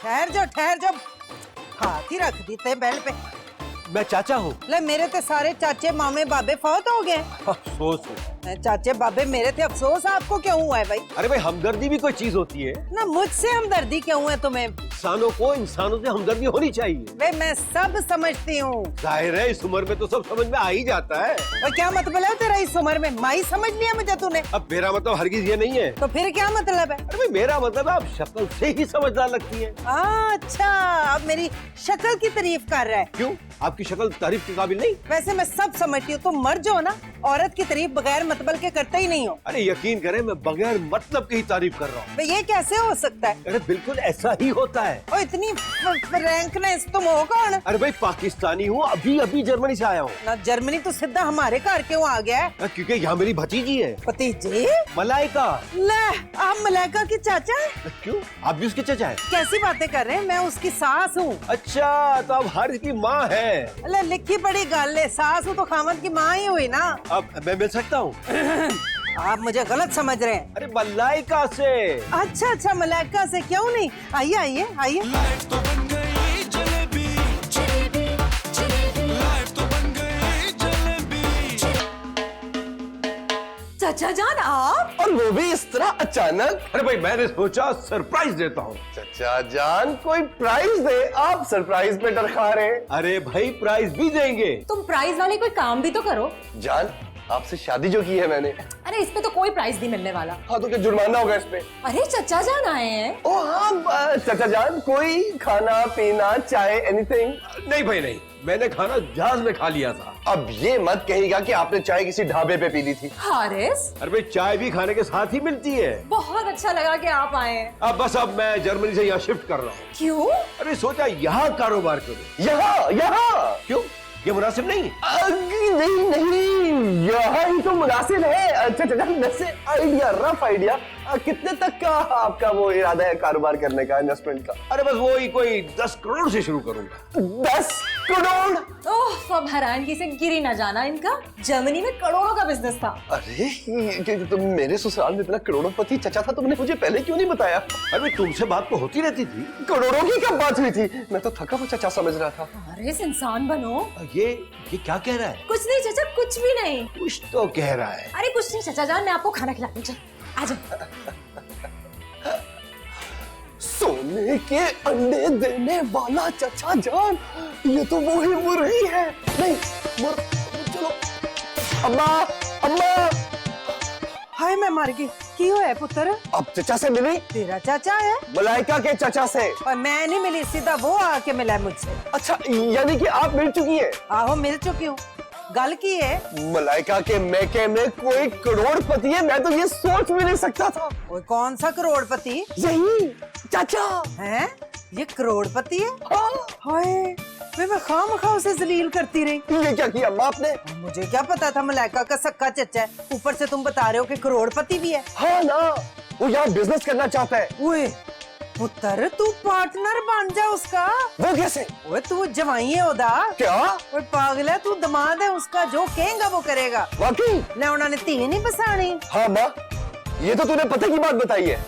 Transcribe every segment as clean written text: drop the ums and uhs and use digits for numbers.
ठहर जाओ हाथ ही रख दी बेल पे। मैं चाचा हूँ। ले मेरे ते सारे चाचे मामे बाबे फौत हो गए। अफसोस हो। चाचे बाबे मेरे थे, अफसोस आपको क्यों हुआ है भाई? अरे भाई हमदर्दी भी कोई चीज होती है ना, मुझसे हमदर्दी क्यों है तुम्हें? इंसानों को इंसानों से हमदर्दी होनी चाहिए। वे मैं सब समझती हूँ। जाहिर है इस उम्र में तो सब समझ में आ ही जाता है। और क्या मतलब है तेरा इस उम्र में? माई समझ लिया मुझे तूने। अब मेरा मतलब हरगिज ये नहीं है। तो फिर क्या मतलब है? अरे भाई मेरा मतलब है आप शक्ल से ही समझदार लगती है। अच्छा, अब मेरी शक्ल की तारीफ कर रहा है। क्यों, आपकी शक्ल तारीफ के काबिल नहीं? वैसे मैं सब समझती हूँ, तुम मर्द जो हो ना, औरत की तारीफ बगैर मतलब के करते ही नहीं हो। अरे यकीन करें मैं बगैर मतलब की ही तारीफ कर रहा हूँ। ये कैसे हो सकता है? अरे बिल्कुल ऐसा ही होता है। और इतनी फ्रैंकनेस तुम हो कौन? अरे भाई पाकिस्तानी हूँ, अभी अभी जर्मनी से आया हूँ। ना जर्मनी तो सीधा हमारे घर क्यों आ गया है? क्योंकि यहाँ मेरी भतीजी है भतीजी? मलाइका। ले, आप मलाइका की चाचा है? क्यों, आप भी उसके चाचा है? कैसी बातें कर रहे हैं, मैं उसकी सास हूँ। अच्छा, तो आप हारिस की माँ है। अरे लिखी पड़ी गल है, सास हूँ तो खामद की माँ ही हुई ना। अब मैं मिल सकता हूँ? आप मुझे गलत समझ रहे हैं। अरे मलाइका से। अच्छा, मलाइका से क्यों नहीं? आइए आइए आइए। लाइफ तो बन गई जलेबी, जलेबी, जलेबी। लाइफ तो बन गई जलेबी। चाचा जान आप? और वो भी इस तरह अचानक? अरे भाई मैंने सोचा सरप्राइज देता हूँ। चाचा जान कोई प्राइज दे, आप सरप्राइज पे डर खा रहे हैं। अरे भाई प्राइज भी देंगे। तुम प्राइज वाले कोई काम भी तो करो। जान आपसे शादी जो की है मैंने। अरे इस पे तो कोई प्राइज नहीं मिलने वाला। हाँ तो क्या जुर्माना होगा इस पे? अरे चाचा जान आए हैं। ओ हाँ चाचा जान, कोई खाना पीना चाय एनीथिंग? नहीं भाई नहीं, मैंने खाना जहाज में खा लिया था। अब ये मत कहिएगा कि आपने चाय किसी ढाबे पे पी ली थी। हारिस, अरे भाई चाय भी खाने के साथ ही मिलती है। बहुत अच्छा लगा कि आप आए हैं। अब मैं जर्मनी से यहाँ शिफ्ट कर रहा हूँ। क्यों? अरे सोचा यहाँ कारोबार करूँ। यहाँ यहाँ क्यों, ये मुनासिब नहीं? नहीं, यहाँ ही तो मुनासिब है। अच्छा चाचा, वैसे आइडिया, रफ आइडिया, कितने तक का आपका वो इरादा है कारोबार करने का, इन्वेस्टमेंट का? अरे बस वो ही कोई 10 करोड़ से शुरू करूंगा। 10 करोड़? ओह, अब हैरानगी से गिर ही ना जाना, इनका जर्मनी में करोड़ों का बिजनेस था। अरे तुम मेरे ससुराल में इतना करोड़पति चाचा था, तुमने मुझे पहले क्यों नहीं बताया? अरे तुमसे बात तो होती रहती थी। करोड़ों की कब बात हुई थी? मैं तो थका हुआ चाचा समझ रहा था। हारिस, इंसान बनो। ये क्या कह रहा है? कुछ नहीं चाचा, कुछ भी नहीं। कुछ तो कह रहा है। अरे कुछ नहीं चाचा जान, मैं आपको खाना खिलाती हूँ, चल आ जाओ। सोने के अंडे देने वाला चाचा जान, ये तो वो ही मुर्गी है। नहीं चलो। अम्मा अम्मा। हाय मैं मर गई। की हुआ है पुत्र? अब चाचा से मिली? तेरा चाचा है? मलाइका के चाचा से। और मैं नहीं मिली, सीधा वो आके मिला मुझसे। अच्छा, यानी कि आप मिल चुकी है? आहो मिल चुकी हूँ। गल की है? मलाइका के मैके में कोई करोड़पति है, मैं तो ये सोच भी नहीं सकता था। वो कौन सा करोड़पति? यही चाचा है। ये करोड़पति है? हाँ। हाय, मैं खामखा उसे जलील करती रही। ये क्या किया अम्मा आपने? मुझे क्या पता था मलाइका का सक्का चचा है, ऊपर से तुम बता रहे हो कि करोड़पति भी है। हाँ ना, वो यहाँ बिजनेस करना चाहता है। ओए पुत्र, तू पार्टनर बन जा उसका। वो कैसे? ओए तू जवाई है ओदा। क्या? ओए पागल है तू, दमाद है उसका, जो कहेगा वो करेगा। वाकई? ले उन्होंने धी नहीं बसानी। हाँ माँ, ये तो तूने पते की बात बताई है।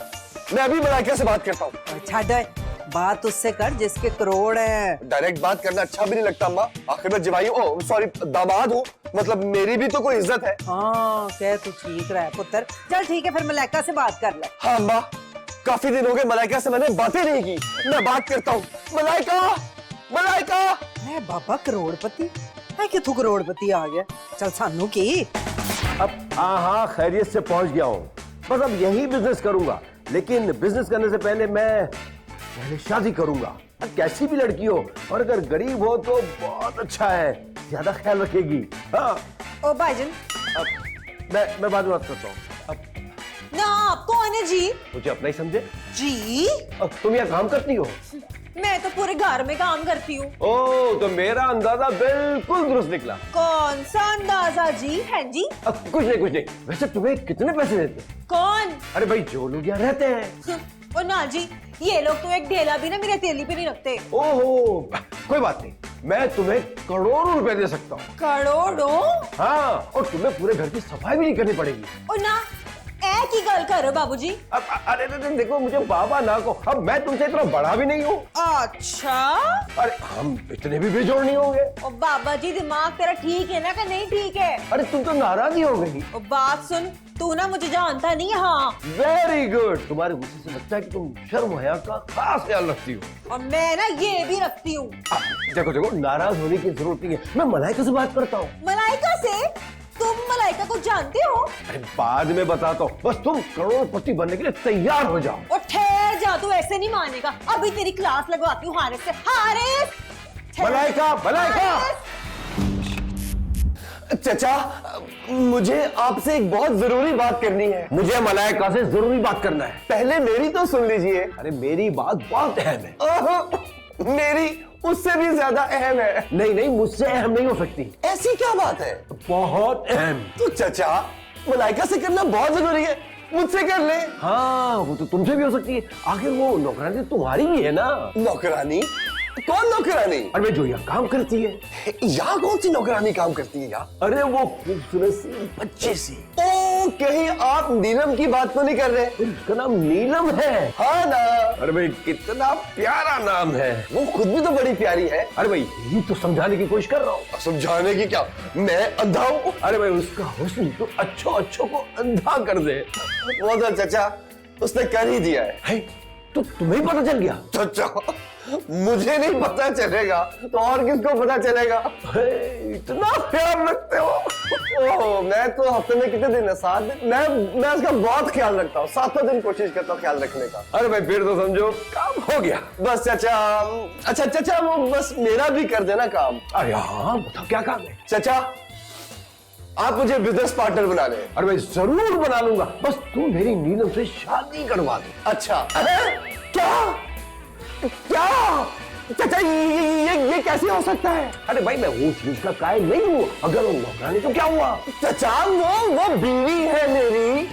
मैं अभी मलाइका से बात करता हूँ। छाड़, बात उससे कर जिसके करोड़ है। डायरेक्ट बात करना अच्छा भी नहीं लगता अम्मा, आखिर में जवाई ओ सॉरी दामाद हूँ, मतलब मेरी भी तो कोई इज्जत है। हाँ कह तू ठीक रहा है पुत्र। चल ठीक है, फिर मलाइका से बात कर ले। हाँ अम्मा, काफी दिन हो गए मलाइका से मैंने बातें नहीं की, मैं बात करता हूँ। मलाइका मलाइका। है बाबा करोड़पति है कि तू करोड़पति आ गया। चल सानू की। अब हाँ खैरियत से पहुंच गया हूँ। बस अब यही बिजनेस करूंगा, लेकिन बिजनेस करने से पहले मैं शादी करूंगा। कैसी भी लड़की हो, और अगर गरीब हो तो बहुत अच्छा है, ज्यादा ख्याल रखेगी। हाँ ओ भाईजान, मैं बाद में बात करता हूँ। अब ना आप कौन है जी? मुझे अपना ही समझे जी? अब तुम यहाँ काम करती हो? मैं तो पूरे घर में काम करती हूँ। ओ तो मेरा अंदाजा बिल्कुल दुरुस्त निकला। कौन सा अंदाजा जी? है जी? अब कुछ नहीं। वैसे तुम्हें कितने पैसे देते? कौन? अरे भाई जो लोग यहाँ रहते हैं। ओ ना जी, ये लोग तो एक ढेला भी ना मेरे हथेली पे नहीं रखते। ओहो कोई बात नहीं, मैं तुम्हें करोड़ों रुपए दे सकता हूँ। करोड़ों? हाँ, और तुम्हें पूरे घर की सफाई भी नहीं करनी पड़ेगी। ओ ना, की गल कर रहे हो बाबूजी? अरे अरे देखो, मुझे बाबा ना को, अब मैं तुमसे इतना बड़ा भी नहीं हूँ। अच्छा, अरे हम इतने भी बेजोड़ नहीं होंगे। ओ बाबा जी, दिमाग तेरा ठीक है ना कि नहीं ठीक है? अरे तुम तो नाराज ही हो गई। ओ बात सुन, तू ना मुझे जानता नहीं। हाँ, वेरी गुड, तुम्हारे गुस्से से लगता है कि तुम शर्म हया का खास ख्याल रखती हो। और मैं ना ये भी रखती हूँ। देखो देखो, नाराज होने की जरूरत नहीं है, मैं मलाइका से बात करता हूँ। मलाइका से? तुम मलाइका को जानते हो? अरे बाद में बताता हूँ, बस तुम करोड़पति बनने के लिए तैयार हो जाओ। और ठहर जा, तू ऐसे नहीं मानेगा। अभी तेरी क्लास लगवाती हूँ हारिस से। हारिस, मलाइका, मलाइका। चचा, मुझे आपसे एक बहुत जरूरी बात करनी है। मुझे मलाइका से जरूरी बात करना है। पहले मेरी तो सुन लीजिए। अरे मेरी बात बहुत अहम है। ओहो, मेरी उससे भी ज्यादा अहम है। नहीं नहीं, मुझसे अहम नहीं हो सकती। ऐसी क्या बात है? बहुत अहम। तो चचा, मलाइका से करना बहुत जरूरी है, मुझसे कर ले। हाँ, वो तो तुमसे भी हो सकती है। आखिर वो नौकरानी तुम्हारी भी है ना। नौकरानी? कौन नौकरानी? अरे जो यहाँ काम करती है। यहाँ कौन सी नौकरानी काम करती है यहाँ? अरे वो खूबसूरत सी बच्चे सी। ओ, कहीं आप नीलम की बात तो नहीं कर रहे? उसका नाम नीलम है। हाँ ना। अरे भाई, कितना प्यारा नाम है। वो खुद भी तो बड़ी प्यारी है। अरे भाई, यही तो समझाने की कोशिश कर रहा हूँ। समझाने की क्या, मैं अंधा हूँ? अरे भाई, उसका हुस्न तो अच्छों को अंधा कर दे। वो तो चचा उसने कर ही दिया है। तो तुम्हें पता चल गया? चचा, मुझे नहीं पता चलेगा तो और किसको पता चलेगा? इतना प्यार रखते हो। ओह, मैं तो हफ्ते में कितने दिन है? 7 दिन। मैं उसका बहुत ख्याल रखता हूँ, 7 दिन कोशिश करता हूँ ख्याल रखने का। अरे भाई, फिर तो समझो काम हो गया। बस चचा, अच्छा चचा, वो बस मेरा भी कर देना काम। अरे हाँ, बताओ क्या काम है? चचा, आप मुझे बिजनेस पार्टनर बना ले। अरे भाई, जरूर बना लूंगा, बस तू मेरी नीलम से शादी करवा दे। अच्छा। अरे क्या क्या चाचा, ये कैसे हो सकता है? अरे भाई, मैं वो चीज का कायल नहीं हूँ। अगर वो नौकरानी तो क्या हुआ? चाचा, वो बीवी है मेरी।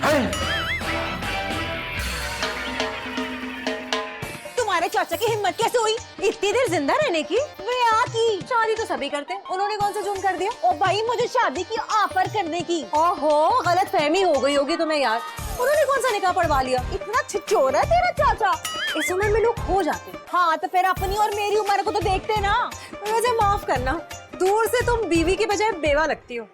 तुम्हारे चाचा की हिम्मत कैसे हुई इतनी देर जिंदा रहने की? वे की शादी तो सभी करते हैं, उन्होंने कौन सा जुर्म कर दिया? ओ भाई, मुझे शादी की ऑफर करने की। ओहो, गलत फहमी हो गई होगी तुम्हें यार। उन्होंने कौन सा निकाह पढ़वा लिया? इतना छिचोरा है तेरा चाचा। इस उम्र में लोग हो जाते हैं। हाँ, तो फिर अपनी और मेरी उम्र को तो देखते ना। मुझे माफ करना, दूर से तुम बीवी की बजाय बेवा लगती हो।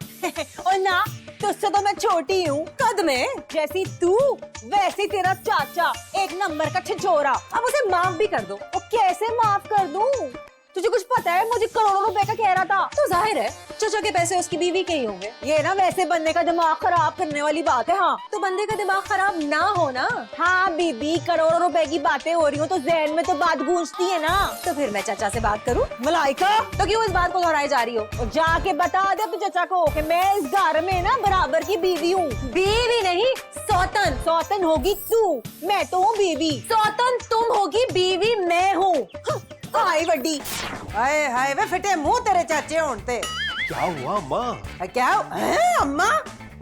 और ना, तुझसे तो मैं छोटी हूँ कद में। जैसी तू वैसी तेरा चाचा, एक नंबर का छिचोरा। अब उसे माफ भी कर दो। वो कैसे माफ कर दूं? तुझे कुछ पता है? मुझे करोड़ों रुपए का कह रहा था। तो जाहिर है चाचा के पैसे उसकी बीवी के ही होंगे। ये ना वैसे बंदे का दिमाग खराब करने वाली बात है। हाँ, तो बंदे का दिमाग खराब ना हो ना। हाँ बीबी, करोड़ों रुपए की बातें हो रही हो तो ज़हन में तो बात गूंजती है ना। तो फिर मैं चाचा से बात करूँ? मलाइका, तो क्यों इस बात को दोहराई जा रही हो? और जाके बता दे तू चाचा को कि मैं इस घर में ना बराबर की बीवी हूँ। बीवी नहीं, सौतन। सौतन होगी तू, मैं तो हूँ बीवी। सौतन तुम होगी, बीवी मैं हूँ। हाय वड्डी। हाय हाय वे फिटे मुंह तेरे चाचे होते। क्या हुआ माँ? क्या है अम्मा?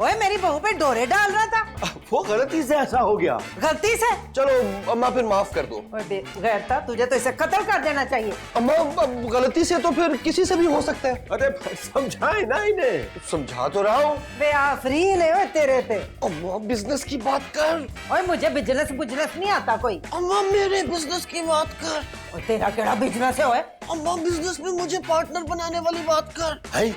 ओए, मेरी बहू पे डोरे डाल रहा था। वो गलती से ऐसा हो गया। गलती से? चलो अम्मा, फिर माफ कर दो। गैरता, तुझे तो इसे कत्ल कर देना चाहिए। अम्मा, गलती से तो फिर किसी से भी हो सकता है। अरे समझाए ना इन्हें। समझा तो रहा हूँ। वे आफरी ले तेरे पे। अम्मा, बिजनेस की बात कर। ओए, मुझे बिजनेस नहीं आता कोई। अम्मा, मेरे बिजनेस की बात कर। और तेरा केड़ा बिजनेस है? ओए, अम्मा, बिजनेस में मुझे पार्टनर बनाने वाली बात कर। है?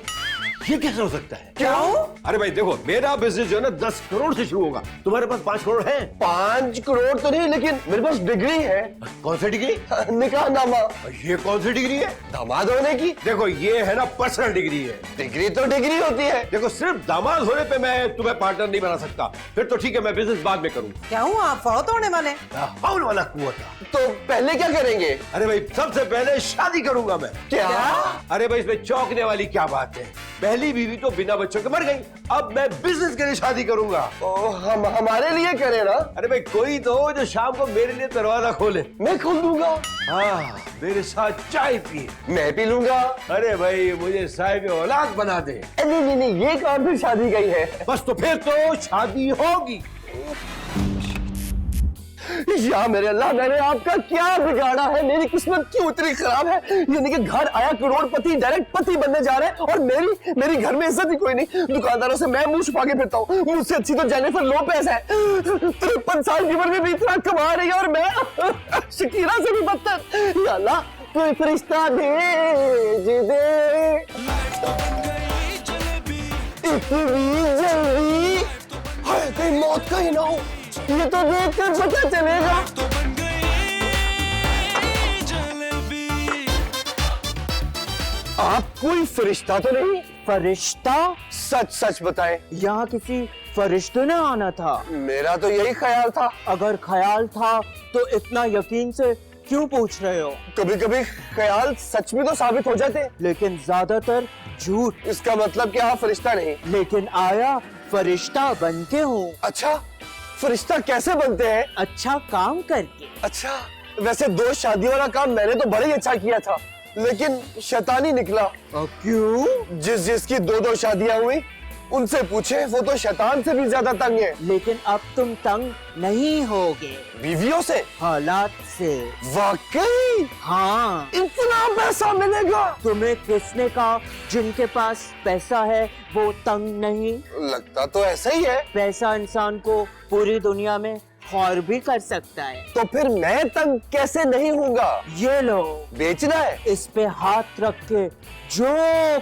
ये कैसे हो सकता है? क्यों? अरे भाई देखो, मेरा बिजनेस जो है ना 10 करोड़ से शुरू होगा। तुम्हारे पास 5 करोड़ है? 5 करोड़ तो नहीं, लेकिन मेरे पास डिग्री है। कौन सी डिग्री? निकाहनामा। ये कौन सी डिग्री है? दामाद होने की। देखो, ये है ना पर्सनल डिग्री है। डिग्री तो डिग्री होती है। देखो, सिर्फ दामाद होने पे मैं तुम्हें पार्टनर नहीं बना सकता। फिर तो ठीक है, मैं बिजनेस बाद में करूँ। क्या हूँ आप फौत होने वाले? फाउल वाला कुआं था। तो पहले क्या करेंगे? अरे भाई, सबसे पहले शादी करूंगा मैं। क्या? अरे भाई, इसमें चौंकने वाली क्या बात है? पहली बीवी तो बिना बच्चों के मर गई। अब मैं बिजनेस के लिए शादी करूंगा। हम हमारे लिए करें ना। अरे भाई, कोई तो जो शाम को मेरे लिए दरवाजा खोले। मैं खोल दूंगा। हाँ, मेरे साथ चाय पिए। मैं पी लूंगा। अरे भाई, मुझे साहिब औलाद बना दे। नहीं नहीं, ये कौन सी शादी गई है? बस तो फिर तो शादी होगी। या मेरे अल्लाह, मैंने आपका क्या बिगाड़ा है? मेरी किस्मत क्यों इतनी खराब है? यानी कि घर आया करोड़पति, डायरेक्ट पति बनने जा रहे हैं, और मेरी घर में इज्जत ही कोई नहीं। दुकानदारों से मैं मुंह छुपा के फिरता हूँ, मुझसे अच्छी तो जेनिफर लोपेज है। 53 साल की उम्र में भी इतना कमा रही है, और मैं शकीरा से भी बदतर। या अल्लाह, कोई फरिश्ता भेज दे। लाइफ तो बन गई जलेबी, इतनी जल्दी, हाय कहीं मौत का ही ना हो। ये तो देख कर पता चलेगा। तो बन गई जलेबी। आप कोई फरिश्ता तो नहीं? फरिश्ता? सच सच बताएं। यहाँ किसी फरिश्ते ने आना था। मेरा तो यही ख्याल था। अगर ख्याल था तो इतना यकीन से क्यों पूछ रहे हो? कभी कभी ख्याल सच में तो साबित हो जाते, लेकिन ज्यादातर झूठ। इसका मतलब कि आप फरिश्ता नहीं। लेकिन आया फरिश्ता बन के हूँ। अच्छा, फरिश्ता कैसे बनते हैं? अच्छा काम करके। अच्छा, वैसे 2 शादियों वाला काम मैंने तो बड़ा ही अच्छा किया था, लेकिन शैतानी निकला। क्यों? जिसकी 2-2 शादियां हुई, उनसे पूछे, वो तो शैतान से भी ज्यादा तंग है। लेकिन अब तुम तंग नहीं होगे, बीवियों से? हालात से। वाकई? हाँ। इतना पैसा मिलेगा? तुम्हें किसने कहा जिनके पास पैसा है वो तंग नहीं? लगता तो ऐसा ही है। पैसा इंसान को पूरी दुनिया में खौर भी कर सकता है। तो फिर मैं तंग कैसे नहीं होऊंगा? ये लो, बेचना है? इस पे हाथ रख के जो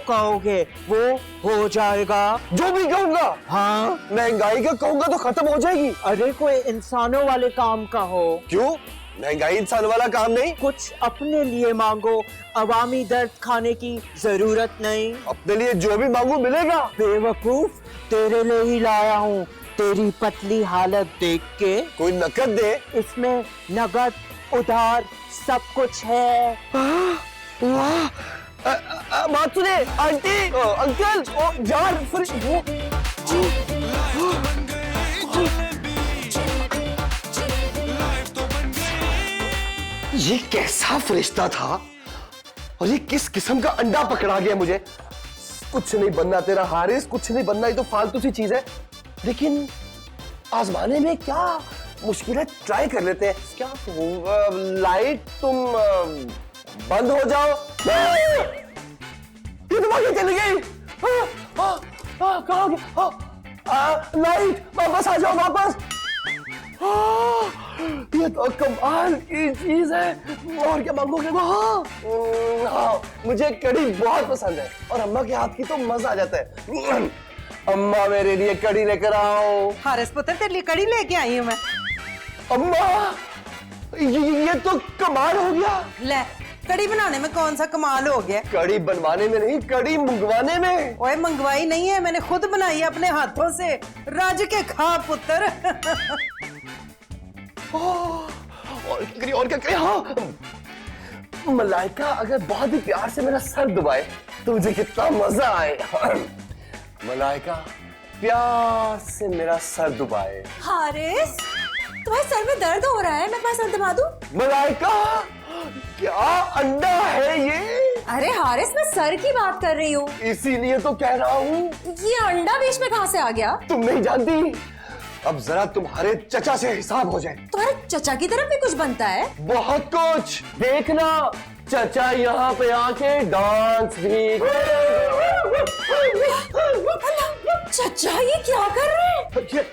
कहोगे वो हो जाएगा। जो भी कहूंगा? हाँ। महंगाई का कहूंगा तो खत्म हो जाएगी। अरे कोई इंसानों वाले काम का हो। क्यों? महंगाई इंसान वाला काम नहीं। कुछ अपने लिए मांगो, अवामी दर्द खाने की जरूरत नहीं। अपने लिए जो भी मांगू मिलेगा। बेवकूफ, तेरे लिए ही लाया हूँ, तेरी पतली हालत देख के। कोई नकद दे। इसमें नगद उधार सब कुछ है। वाह, बात सुने आंटी, अंकल, यार फरिश वो ये कैसा फरिश्ता था, और ये किस किस्म का अंडा पकड़ा गया मुझे। कुछ नहीं बनना तेरा हारिस, कुछ नहीं बनना, ये तो फालतू सी चीज है। लेकिन आजमाने में क्या मुश्किल है, ट्राई कर लेते हैं। क्या लाइट तुम बंद हो जाओ। ये दिमाग चली गई। कहाँ गया? लाइट वापस आ जाओ, वापस। ये तो कमाल की चीज है। और क्या मांगोगे? हाँ, मुझे कढ़ी बहुत पसंद है, और अम्मा के हाथ की तो मजा आ जाता है। अम्मा मेरे लिए कढ़ी लेकर आओ। हारिस पुत्र, तेरे लिए कड़ी लेके आई हूँ मैं। अम्मा, ये तो कमाल हो गया। ले, कड़ी बनाने में कौन सा कमाल हो गया? कढ़ी बनवाने में नहीं, कढ़ी मंगवाने में। ओए मंगवाई नहीं है, मैंने खुद बनाई है अपने हाथों से। राज के खा पुत्र। और क्या करें? हाँ, मलाइका अगर बहुत ही प्यार से मेरा सर दबाए तो मुझे कितना मजा आए। मलाइका प्यार से मेरा सर दबाए। हारिस, तुम्हारे सर में दर्द हो रहा है, मैं तुम्हारा सर दबा दूं? मलाइका, क्या अंडा है ये? अरे हारिस, मैं सर की बात कर रही हूँ। इसीलिए तो कह रहा हूँ। ये अंडा बीच में कहाँ से आ गया? तुम नहीं जानती। अब जरा तुम्हारे चचा से हिसाब हो जाए। तुम्हारे चचा की तरफ भी कुछ बनता है? बहुत कुछ। देखना, चचा यहाँ पे आके डांस भी। चचा ये क्या कर रहे हैं?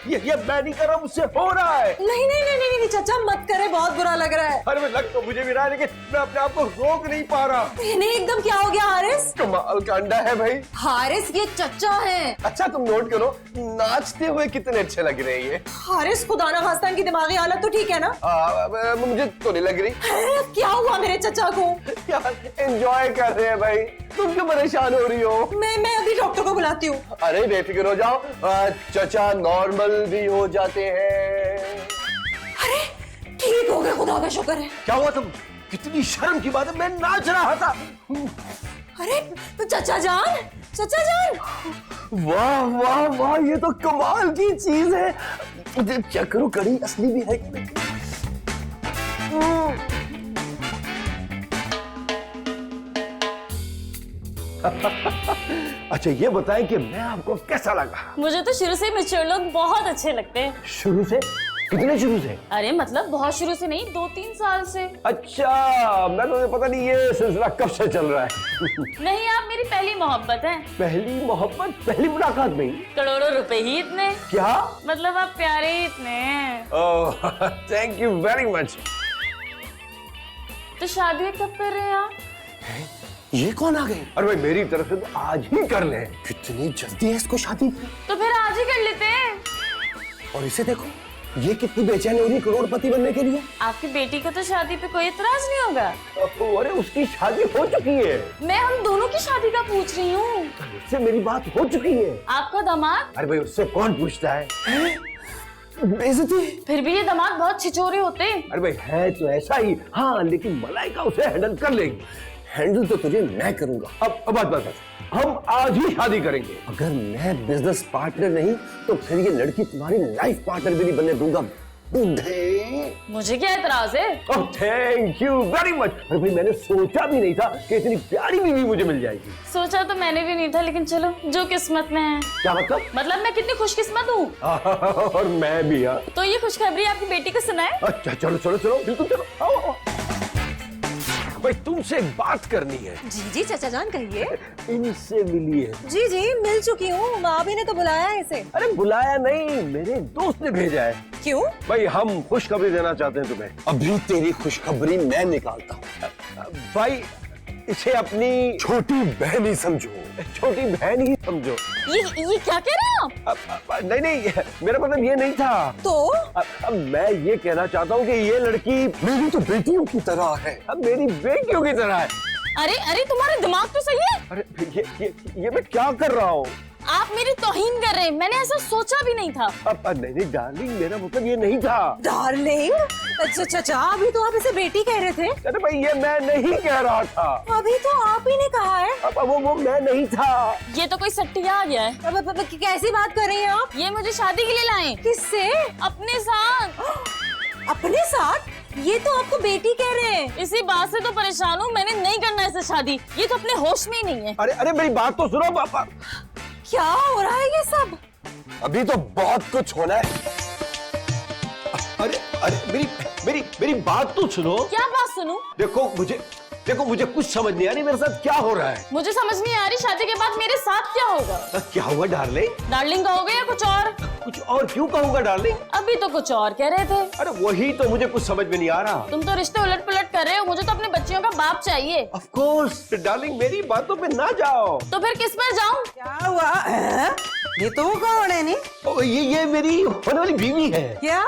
ये मैं नहीं कर रहा, मुझसे हो रहा है। नहीं नहीं नहीं नहीं नहीं चचा मत करे, बहुत बुरा लग रहा है। अरे लग तो मुझे भी रहा है, लेकिन मैं अपने आप को रोक नहीं पा रहा। नहीं एकदम क्या हो गया हारिस? कमाल का अंडा है भाई। हारिस ये चचा है। अच्छा तुम नोट करो, नाचते हुए कितने अच्छे लग रहे हैं ये। हारिस खुदा ना खास्ता की दिमागी हालत तो ठीक है ना? मुझे तो नहीं लग रही। क्या हुआ मेरे चचा को? यार एंजॉय कर रहे हैं भाई, तुम क्यों परेशान हो रही हो? मैं अभी डॉक्टर को बुलाती हूँ। अरे बेफिक्र हो जाओ, चचा नॉर्मल भी हो जाते हैं। अरे ठीक हो गया, खुदा का शुक्र है। क्या हुआ? तुम कितनी शर्म की बात है, मैं नाच रहा था। अरे तो चचा जान, चचा जान। वाह वाह वाह, ये तो कमाल की चीज है। चेक करो कड़ी असली भी है कि नहीं। अच्छा ये बताएं कि मैं आपको कैसा लगा? मुझे तो शुरू से मैच्योर लोग बहुत अच्छे लगते हैं। शुरू से? कितने शुरू से? अरे मतलब बहुत शुरू से नहीं, 2-3 साल से। अच्छा, मैं तो पता नहीं ये सिलसिला कब से चल रहा है। नहीं, आप मेरी पहली मोहब्बत हैं। पहली मोहब्बत, पहली मुलाकात में ही? करोड़ों रुपए ही इतने। क्या? मतलब आप प्यारे ही इतने हैं। ओह, थैंक यू वेरी मच। तो शादी कब कर रहे हैं आप? ये कौन आ गए? अरे भाई मेरी तरफ से तो आज ही कर ले। कितनी जल्दी है इसको शादी की। तो फिर आज ही कर लेते हैं। और इसे देखो, ये कितनी बेचैन हो रही करोड़पति बनने के लिए। आपकी बेटी को तो शादी पे कोई इतराज नहीं होगा। अरे उसकी शादी हो चुकी है। मैं हम दोनों की शादी का पूछ रही हूँ। उससे मेरी बात हो चुकी है। आपका दामाद? अरे भाई उससे कौन पूछता है? बेइज्जती। फिर भी ये दामाद बहुत छिछोरे होते हैं। अरे भाई है तो ऐसा ही, हाँ, लेकिन मलाइका उसे हैंडल कर लेगी। हैंडल तो तुझे मैं करूंगा। अब बस हम आज ही शादी करेंगे। अगर मैं बिजनेस पार्टनर नहीं तो फिर ये लड़की तुम्हारी लाइफ पार्टनर भी नहीं बनने दूंगा। बूढ़े। मुझे क्या एतराज है? Oh thank you very much. अरे भाई मैंने सोचा भी नहीं था कि इतनी प्यारी बीवी मुझे मिल जाएगी। सोचा तो मैंने भी नहीं था, लेकिन चलो जो किस्मत में है। क्या मतलब? मतलब मैं कितनी खुशकिस्मत हूँ। और मैं भी। हाँ तो ये खुशखबरी आपकी बेटी को सुनाए। अच्छा चलो बिल्कुल चलो। आओ। भाई तुमसे एक बात करनी है। जी जी चाचा जान कहिए। इनसे मिलिए। जी जी मिल चुकी हूँ, भाभी ने तो बुलाया है इसे। अरे बुलाया नहीं, मेरे दोस्त ने भेजा है। क्यों? भाई हम खुशखबरी देना चाहते हैं तुम्हें। अभी तेरी खुशखबरी मैं निकालता हूँ। भाई इसे अपनी छोटी बहन ही समझो। छोटी बहन ही समझो। ये क्या कह रहे हैं आप? नहीं मेरा मतलब ये नहीं था। तो अब मैं ये कहना चाहता हूँ कि ये लड़की मेरी तो बेटियों की तरह है। अब मेरी बेटियों की तरह है। अरे तुम्हारा दिमाग तो सही है। अरे ये मैं क्या कर रहा हूँ? आप मेरी तौहीन कर रहे हैं। मैंने ऐसा सोचा भी नहीं था। अब नहीं डार्लिंग, मेरा मतलब ये नहीं था। डार्लिंग? अच्छा चाचा अभी तो आप इसे बेटी कह रहे थे। अरे भाई ये मैं नहीं कह रहा था। अभी तो आप ही ने कहा है। अब वो मैं नहीं था। ये तो कोई सट्टिया आ गया है। अब कैसी बात कर रही हैं आप? ये मुझे शादी के लिए लाए। किससे? अपने साथ। अपने साथ? ये तो आपको बेटी कह रहे हैं। इसी बात से तो परेशान हूँ। मैंने नहीं करना इससे शादी। ये तो अपने होश में ही नहीं है। अरे मेरी बात तो सुनो पापा। क्या हो रहा है ये सब? अभी तो बहुत कुछ होना है। अरे मेरी बात तो सुनो। क्या बात सुनूं? देखो मुझे कुछ समझ नहीं आ रही मेरे साथ क्या हो रहा है। मुझे समझ नहीं आ रही शादी के बाद मेरे साथ क्या होगा। क्या हुआ डार्लिंग? डार्लिंग कहोगे या कुछ और? कुछ और क्यों कहूँगा डार्लिंग? अभी तो कुछ और कह रहे थे। अरे वही तो मुझे कुछ समझ में नहीं आ रहा। तुम तो रिश्ते उलट पुलट कर रहे हो। मुझे तो अपने बच्चियों का बाप चाहिए। ऑफ कोर्स डार्लिंग, मेरी बातों पे ना जाओ। तो फिर किस पर जाऊं? क्या हुआ? ये तो कौन है? नहीं ओ, ये मेरी होने वाली बीवी है। क्या?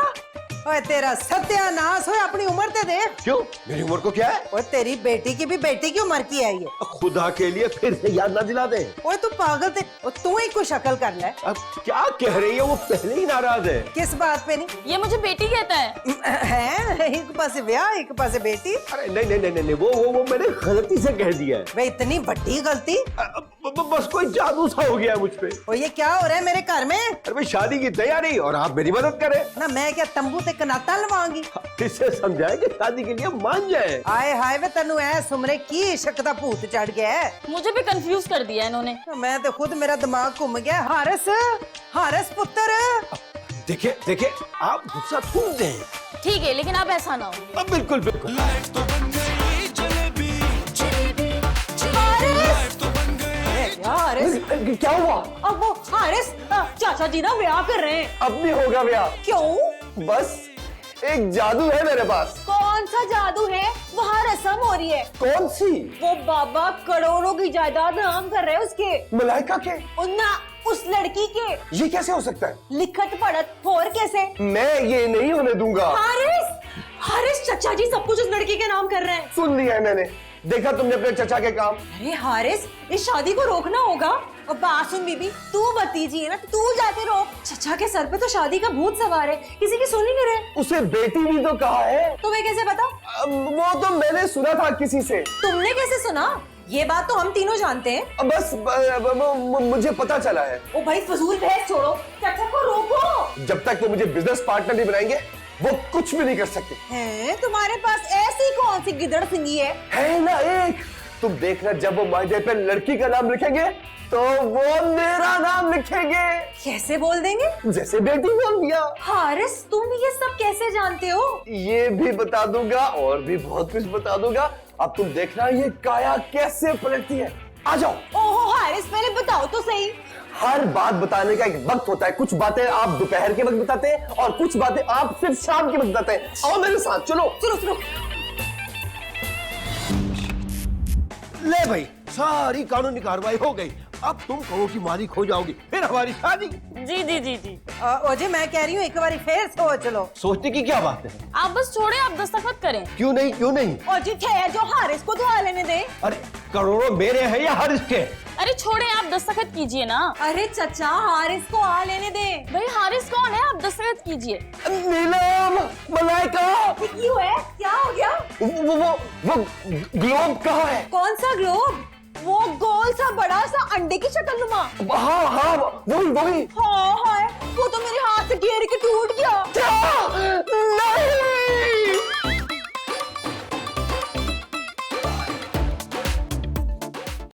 ओए तेरा सत्यानाश हो, अपनी उम्र ते देख। क्यों? मेरी उम्र को क्या है? और तेरी बेटी की भी बेटी की उम्र की है ये। खुदा के लिए फिर से याद ना दिला दे। ओए तू पागल थे। और तू ही कुछ अकल कर ले। अब क्या कह रही है? वो पहले ही नाराज है। किस बात पे? नहीं ये मुझे बेटी कहता है। है एक पासे ब्याह एक पासे बेटी। अरे नहीं वो मैंने गलती से कह दिया है। वे इतनी बड़ी गलती। बस कोई जादू सा हो गया है मुझ पे। और ये क्या हो रहा है मेरे घर में? अरे भाई शादी की तैयारी और आप मेरी मदद करें ना मैं क्या तंबू ते कनाता लवांगी? इसे समझाए कि शादी के लिए मान जाए। आए हाय वे तेनू ऐ सुमरे की इश्क दा भूत चढ़ गया है। मुझे भी कंफ्यूज कर दिया इन्होंने। मैं तो खुद, मेरा दिमाग घूम गया। हारस पुत्र। देखिए आप गुस्सा थूक दें। ठीक है, लेकिन आप ऐसा ना हो। बिल्कुल लाइफ तो बन गई जलेबी जलेबी लाइफ तो बन गई। हारिस क्या हुआ? अब वो हारिस चाचा जी ना ब्याह कर रहे हैं। अब नहीं होगा ब्याह। क्यों? बस एक जादू है मेरे पास। कौन सा जादू है? वहाँ रस्म हो रही है। कौन सी? वो बाबा करोड़ों की जायदाद नाम कर रहे हैं उसके। मलाइका के? उन्ना उस लड़की के। ये कैसे हो सकता है? लिखत पढ़त और कैसे? मैं ये नहीं होने दूंगा। हारिस चाचा जी सब कुछ उस लड़की के नाम कर रहे हैं। सुन लिया है मैंने। देखा तुमने अपने चचा के काम। अरे हारिस इस शादी को रोकना होगा। और बात सुन बीबी, तू भतीजी है ना, तू जाके रोक। चचा के सर पे तो शादी का भूत सवार है, किसी की सुन ही नहीं रहे। उसे बेटी भी तो कहा है। तुम्हें कैसे पता? वो तो मैंने सुना था किसी से। तुमने कैसे सुना? ये बात तो हम तीनों जानते हैं। बस मुझे पता चला है। ओ भाई फजूल बहस छोड़ो, चाचा को रोको। जब तक वो मुझे बिजनेस पार्टनर नहीं बनाएंगे वो कुछ भी नहीं कर सकते। हैं तुम्हारे पास ऐसी कौन सी गिदड़ सिंगी है? है ना एक। तुम देखना जब वो मायदे पे लड़की का नाम लिखेंगे तो वो मेरा नाम लिखेंगे, कैसे बोल देंगे? जैसे बेटी बोल दिया। हारिस, तुम ये सब कैसे जानते हो? ये भी बता दूंगा और भी बहुत कुछ बता दूंगा। अब तुम देखना ये काया कैसे पलटती है। आ जाओ। ओहो हारिस, पहले बताओ तो सही। हर बात बताने का एक वक्त होता है। कुछ बातें आप दोपहर के वक्त बताते हैं और कुछ बातें आप सिर्फ शाम के वक्त बताते हैं। आओ मेरे साथ, चलो। सुनो ले भाई, सारी कानूनी कार्रवाई हो गई। अब तुम कहो कि मालिक हो जाओगी, फिर हमारी शादी। जी जी जी जी। ओजे, मैं कह रही हूँ एक बार फिर सोच लो। सोचने की क्या बात है? आप बस छोड़े, आप दस्तखत करें। क्यों नहीं, क्यों नहीं? ओजी ठहर, जो हारिस को दुआ लेने दे। अरे करोड़ों मेरे हैं या हारिस के? अरे छोड़े, आप दस्तखत कीजिए ना। अरे चचा, हारिस को आ लेने दे। भाई हारिस कौन है, आप दस्तखत कीजिए। नीलम, मलाइका, क्यों है, क्या हो गया? वो ग्लोब कहाँ है? कौन सा ग्लोब? वो गोल सा बड़ा सा अंडे की शक्ल नुमा। हाँ हाँ, वही वही। हाँ, वो तो मेरे हाथ से गिर के टूट